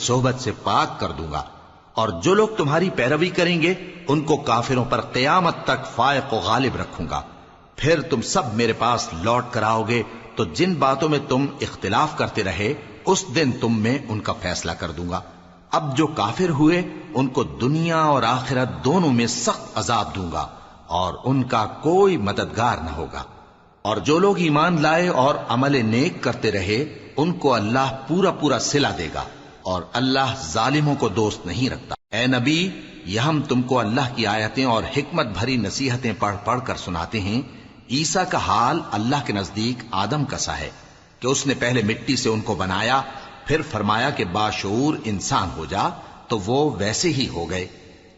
صحبت سے پاک کر دوں گا، اور جو لوگ تمہاری پیروی کریں گے ان کو کافروں پر قیامت تک فائق و غالب رکھوں گا۔ پھر تم سب میرے پاس لوٹ کر آؤ گے تو جن باتوں میں تم اختلاف کرتے رہے اس دن تم میں ان کا فیصلہ کر دوں گا۔ اب جو کافر ہوئے ان کو دنیا اور آخرت دونوں میں سخت عذاب دوں گا اور ان کا کوئی مددگار نہ ہوگا۔ اور جو لوگ ایمان لائے اور عمل نیک کرتے رہے ان کو اللہ پورا پورا صلہ دے گا، اور اللہ ظالموں کو دوست نہیں رکھتا۔ اے نبی، یہ ہم تم کو اللہ کی آیتیں اور حکمت بھری نصیحتیں پڑھ پڑھ کر سناتے ہیں۔ عیسیٰ کا حال اللہ کے نزدیک آدم کا سا ہے کہ اس نے پہلے مٹی سے ان کو بنایا، پھر فرمایا کہ باشعور انسان ہو جا، تو وہ ویسے ہی ہو گئے۔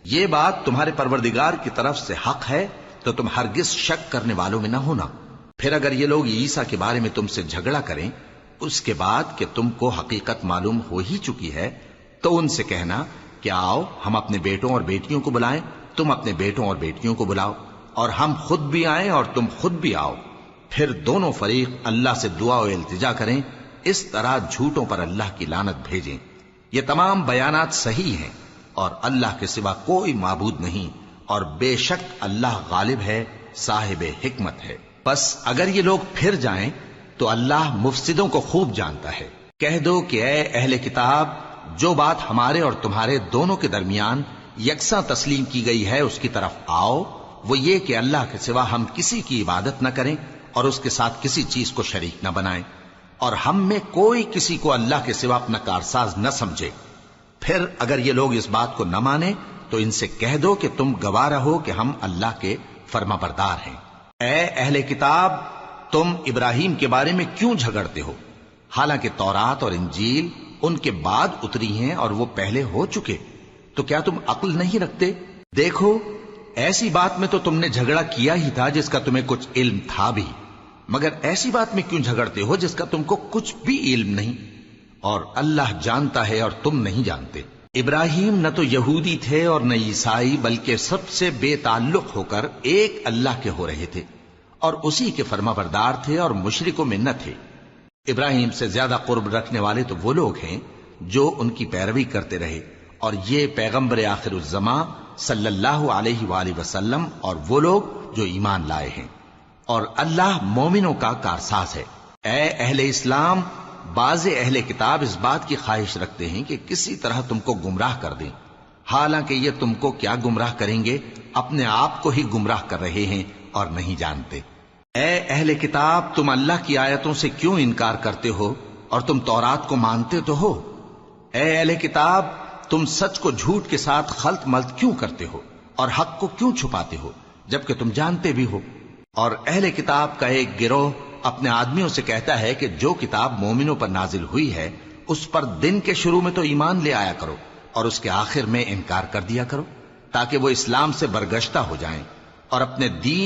یہ بات تمہارے پروردگار کی طرف سے حق ہے تو تم ہرگز شک کرنے والوں میں نہ ہونا۔ پھر اگر یہ لوگ عیسیٰ کے بارے میں تم سے جھگڑا کریں اس کے بعد کہ تم کو حقیقت معلوم ہو ہی چکی ہے، تو ان سے کہنا کہ آؤ ہم اپنے بیٹوں اور بیٹیوں کو بلائیں، تم اپنے بیٹوں اور بیٹیوں کو بلاؤ، اور ہم خود بھی آئیں اور تم خود بھی آؤ۔ پھر دونوں فریق اللہ سے دعا و التجا کریں، اس طرح جھوٹوں پر اللہ کی لعنت بھیجیں۔ یہ تمام بیانات صحیح ہیں، اور اللہ کے سوا کوئی معبود نہیں، اور بے شک اللہ غالب ہے، صاحب حکمت ہے۔ بس اگر یہ لوگ پھر جائیں تو اللہ مفسدوں کو خوب جانتا ہے۔ کہہ دو کہ اے اہل کتاب، جو بات ہمارے اور تمہارے دونوں کے درمیان یکساں تسلیم کی گئی ہے اس کی طرف آؤ، وہ یہ کہ اللہ کے سوا ہم کسی کی عبادت نہ کریں اور اس کے ساتھ کسی چیز کو شریک نہ بنائیں، اور ہم میں کوئی کسی کو اللہ کے سوا اپنا کارساز نہ سمجھے۔ پھر اگر یہ لوگ اس بات کو نہ مانیں تو ان سے کہہ دو کہ تم گواہ رہو کہ ہم اللہ کے فرما بردار ہیں۔ اے اہل کتاب، تم ابراہیم کے بارے میں کیوں جھگڑتے ہو؟ حالانکہ تورات اور انجیل ان کے بعد اتری ہیں اور وہ پہلے ہو چکے، تو کیا تم عقل نہیں رکھتے؟ دیکھو، ایسی بات میں تو تم نے جھگڑا کیا ہی تھا جس کا تمہیں کچھ علم تھا بھی، مگر ایسی بات میں کیوں جھگڑتے ہو جس کا تم کو کچھ بھی علم نہیں؟ اور اللہ جانتا ہے اور تم نہیں جانتے۔ ابراہیم نہ تو یہودی تھے اور نہ عیسائی، بلکہ سب سے بے تعلق ہو کر ایک اللہ کے ہو رہے تھے، اور اسی کے فرما بردار تھے اور مشرکوں میں نہ تھے۔ ابراہیم سے زیادہ قرب رکھنے والے تو وہ لوگ ہیں جو ان کی پیروی کرتے رہے، اور یہ پیغمبر آخر الزماں صلی اللہ علیہ وآلہ وسلم اور وہ لوگ جو ایمان لائے ہیں، اور اللہ مومنوں کا کارساز ہے۔ اے اہل اسلام، بعض اہل کتاب اس بات کی خواہش رکھتے ہیں کہ کسی طرح تم کو گمراہ کر دیں، حالانکہ یہ تم کو کیا گمراہ کریں گے، اپنے آپ کو ہی گمراہ کر رہے ہیں اور نہیں جانتے۔ اے اہل کتاب، تم اللہ کی آیتوں سے کیوں انکار کرتے ہو اور تم تورات کو مانتے تو ہو؟ اے اہل کتاب، تم سچ کو جھوٹ کے ساتھ خلط ملط کیوں کرتے ہو اور حق کو کیوں چھپاتے ہو جبکہ تم جانتے بھی ہو؟ اور اہل کتاب کا ایک گروہ اپنے آدمیوں سے کہتا ہے کہ جو کتاب مومنوں پر نازل ہوئی ہے اس پر دن کے شروع میں تو ایمان لے آیا کرو اور اس کے آخر میں انکار کر دیا کرو، تاکہ وہ اسلام سے برگشتہ ہو جائیں اور اپنے دین